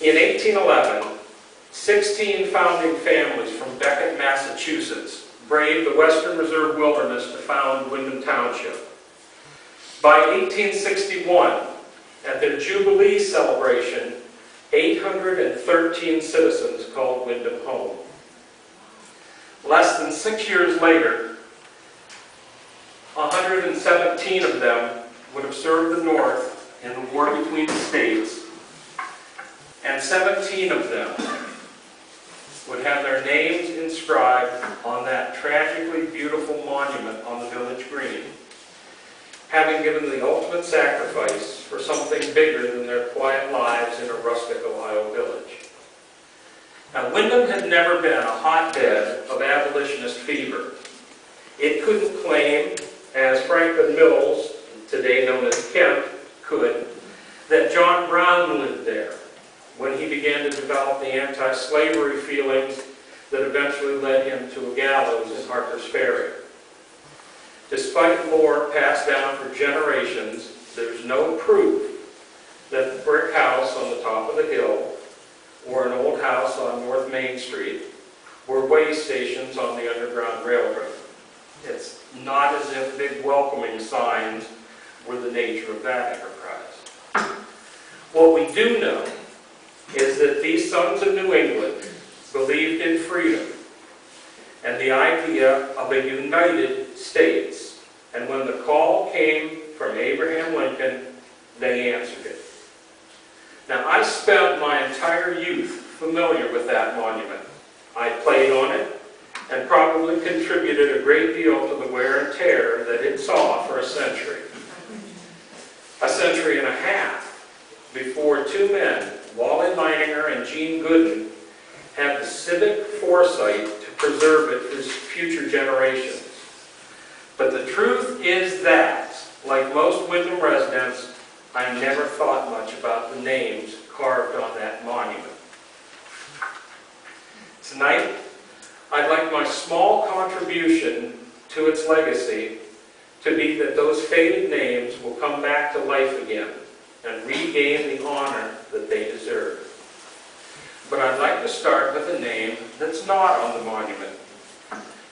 In 1811, 16 founding families from Becket, Massachusetts braved the Western Reserve Wilderness to found Windham Township. By 1861, at their Jubilee celebration, 813 citizens called Windham home. Less than 6 years later, 117 of them would have served the North in the war between the states, and 17 of them would have their names inscribed on that tragically beautiful monument on the village green, having given the ultimate sacrifice for something bigger than their quiet lives in a rustic Ohio village. Now, Windham had never been a hotbed of abolitionist fever. It couldn't claim, as Franklin Mills, today known as Kent, could, that John Brown lived there when he began to develop the anti-slavery feelings that eventually led him to a gallows in Harper's Ferry. Despite lore passed down for generations, there's no proof that the brick house on the top of the hill or an old house on North Main Street were way stations on the Underground Railroad. It's not as if big welcoming signs were the nature of that enterprise. What we do know is that these sons of New England believed in freedom and the idea of a united states. And when the call came from Abraham Lincoln, they answered it. Now, I spent my entire youth familiar with that monument. I played on it and probably contributed a great deal to the wear and tear that it saw for a century and a half, before two men, Wally Leininger and Gene Gooden, had the civic foresight to preserve it for future generations. But the truth is that, like most Windham residents, I never thought much about the names carved on that monument. Tonight, I'd like my small contribution to its legacy to be that those faded names will come back to life again and regain the honor that they deserve. But I'd like to start with a name that's not on the monument.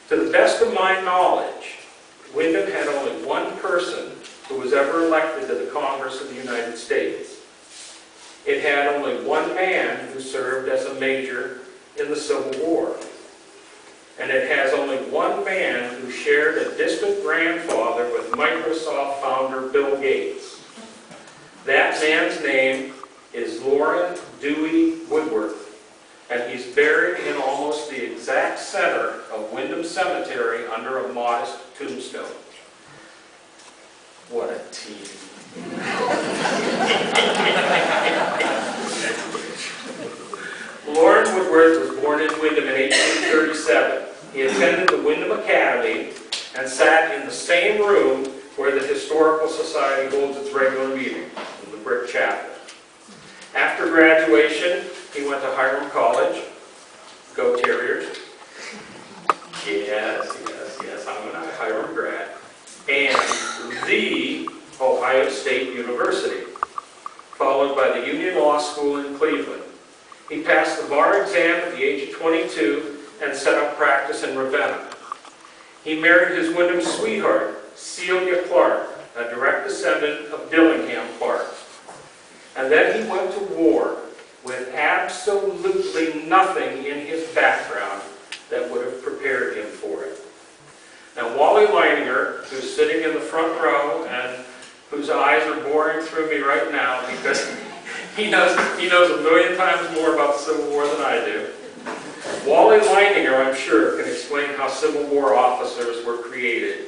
To the best of my knowledge, Windham had only one person who was ever elected to the Congress of the United States. It had only one man who served as a major in the Civil War. And it has only one man who shared a distant grandfather with Microsoft founder Bill Gates. That man's name is Loren Dewey Woodworth, and he's buried in almost the exact center of Windham Cemetery under a modest tombstone. What a team. Loren Woodworth was born in Windham in 1837. He attended the Windham Academy and sat in the same room where the Historical Society holds its regular meeting, in the brick chapel. After graduation, he went to Hiram College. Go Terriers. Yes, I'm a Hiram grad. And the Ohio State University, followed by the Union Law School in Cleveland. He passed the bar exam at the age of 22 and set up practice in Ravenna. He married his Windham sweetheart, Celia Clark, a direct descendant of Dillingham Clark. And then he went to war with absolutely nothing in his background that would have prepared him for it. Now, Wally Leininger, who's sitting in the front row and whose eyes are boring through me right now because he knows a million times more about the Civil War than I do. Wally Leininger, I'm sure, can explain how Civil War officers were created.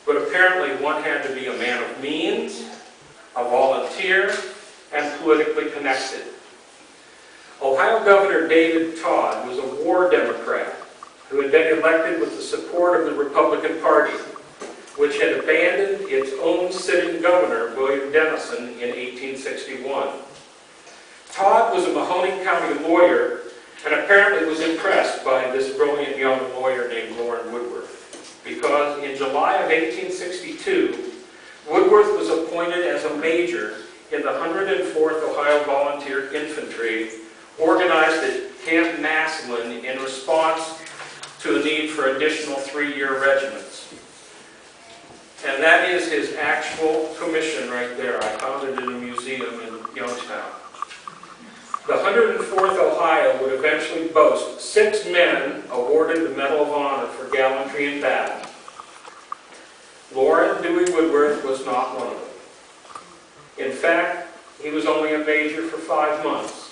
But apparently one had to be a man of means, a volunteer, and politically connected. Ohio Governor David Todd was a war Democrat who had been elected with the support of the Republican Party, which had abandoned its own sitting governor, William Dennison, in 1861. Todd was a Mahoning County lawyer and apparently was impressed by this brilliant young lawyer named Loren Woodworth, because in July of 1862, Woodworth was appointed as a major in the 104th Ohio Volunteer Infantry, organized at Camp Massillon in response to a need for additional 3-year regiments. And that is his actual commission right there. I found it in a museum in Youngstown. The 104th Ohio would eventually boast 6 men awarded the Medal of Honor for gallantry in battle. Loren Dewey Woodworth was not one of them. In fact, he was only a major for 5 months.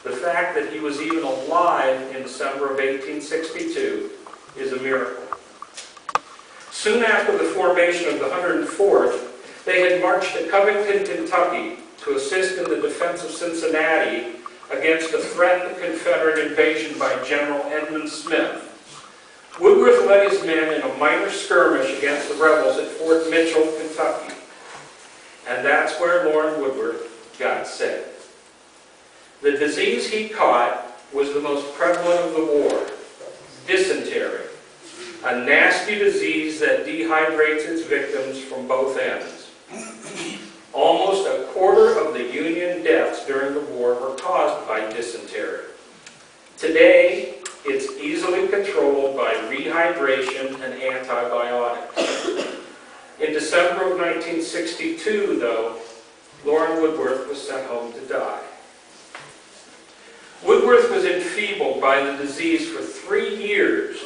The fact that he was even alive in December of 1862 is a miracle. Soon after the formation of the 104th, they had marched to Covington, Kentucky to assist in the defense of Cincinnati against a threatened Confederate invasion by General Edmund Smith. Woodworth led his men in a minor skirmish against the rebels at Fort Mitchell, Kentucky. And that's where Loren Woodworth got sick. The disease he caught was the most prevalent of the war, dysentery, a nasty disease that dehydrates its victims from both ends. Almost a quarter of the Union deaths during the war were caused by dysentery. Today, it's easily controlled by rehydration and antibiotics. In December of 1962, though, Loren Woodworth was sent home to die. Woodworth was enfeebled by the disease for 3 years,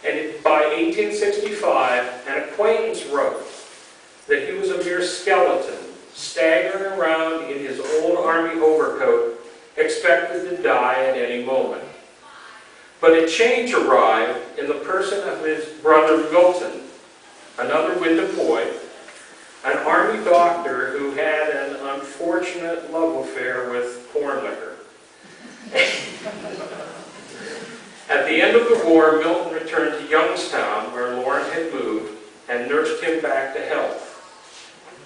and by 1865, an acquaintance wrote that he was a mere skeleton, staggering around in his old army overcoat, expected to die at any moment. But a change arrived in the person of his brother Milton, another Windham boy, an army doctor who had an unfortunate love affair with corn liquor. At the end of the war, Milton returned to Youngstown, where Loren had moved, and nursed him back to health,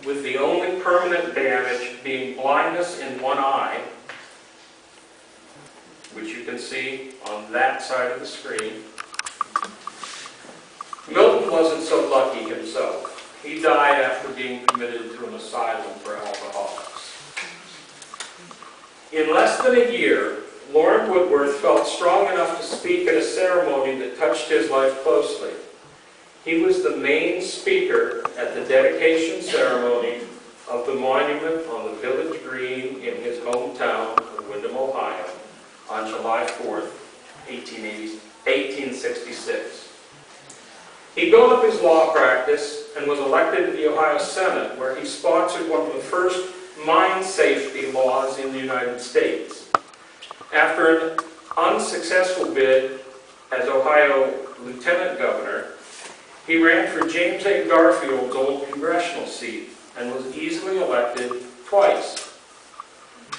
with the only permanent damage being blindness in one eye, which you can see on that side of the screen. Milton wasn't so lucky himself. He died after being committed to an asylum for alcoholics. In less than a year, Loren Woodworth felt strong enough to speak at a ceremony that touched his life closely. He was the main speaker at the dedication ceremony of the monument on the village green in his hometown of Windham, Ohio, on July 4th, 1866. He built up his law practice and was elected to the Ohio Senate, where he sponsored one of the first mine safety laws in the United States. After an unsuccessful bid as Ohio Lieutenant Governor, he ran for James A. Garfield's old congressional seat and was easily elected twice.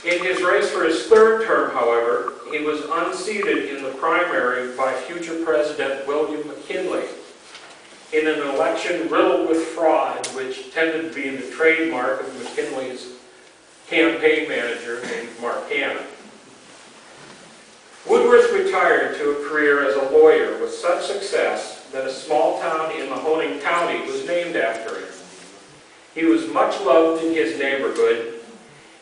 In his race for his 3rd term, however, he was unseated in the primary by future President William McKinley in an election riddled with fraud, which tended to be the trademark of McKinley's campaign manager named Mark Hanna. Woodworth retired to a career as a lawyer with such success that a small town in Mahoning County was named after him. He was much loved in his neighborhood,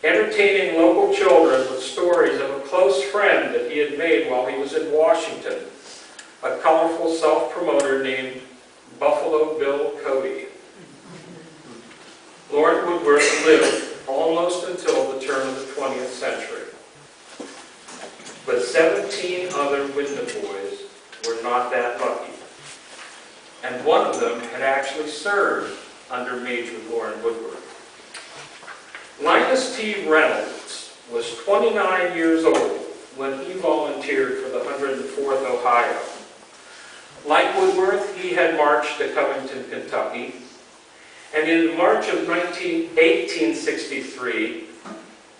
entertaining local children with stories of a close friend that he had made while he was in Washington, a colorful self-promoter named Buffalo Bill Cody. Loren Woodworth lived almost until the turn of the 20th century. But 17 other Windham boys were not that lucky. And one of them had actually served under Major Loren Woodworth. Linus T. Reynolds was 29 years old when he volunteered for the 104th Ohio. Like Woodworth, he had marched to Covington, Kentucky, and in March of 1863,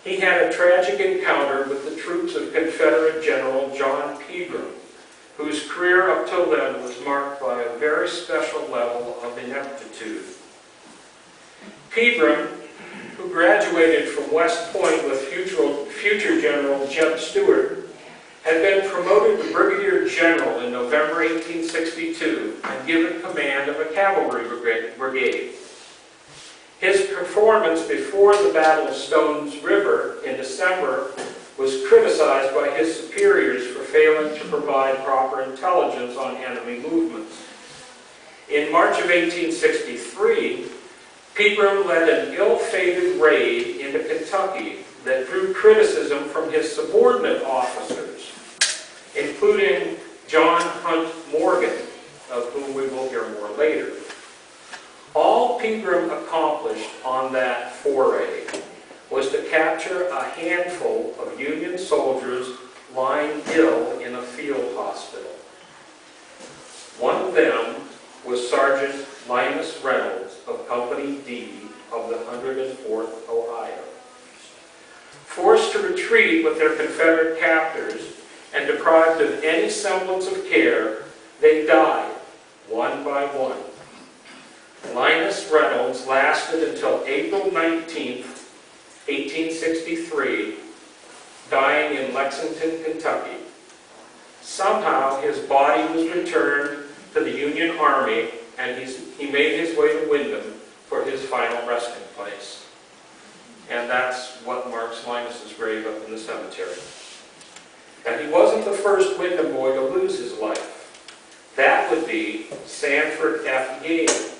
he had a tragic encounter with the troops of Confederate General John Pegram, whose career up till then was marked by a very special level of ineptitude. Pegram, who graduated from West Point with future General Jeb Stuart, had been promoted to Brigadier General in November 1862 and given command of a cavalry brigade. His performance before the Battle of Stones River in December was criticized by his superiors for failing to provide proper intelligence on enemy movements. In March of 1863, Pegram led an ill-fated raid into Kentucky that drew criticism from his subordinate officers, including John Hunt Morgan, of whom we will hear more later. All Pegram accomplished on that foray was to capture a handful of Union soldiers lying ill in a field hospital. One of them was Sergeant Linus Reynolds of Company D of the 104th Ohio. Forced to retreat with their Confederate captors and deprived of any semblance of care, they died one by one. Linus Reynolds lasted until April 19, 1863, dying in Lexington, Kentucky. Somehow his body was returned to the Union Army, and he made his way to Windham for his final resting place. And that's what marks Linus's grave up in the cemetery. And he wasn't the first Windham boy to lose his life. That would be Sanford F. Gale,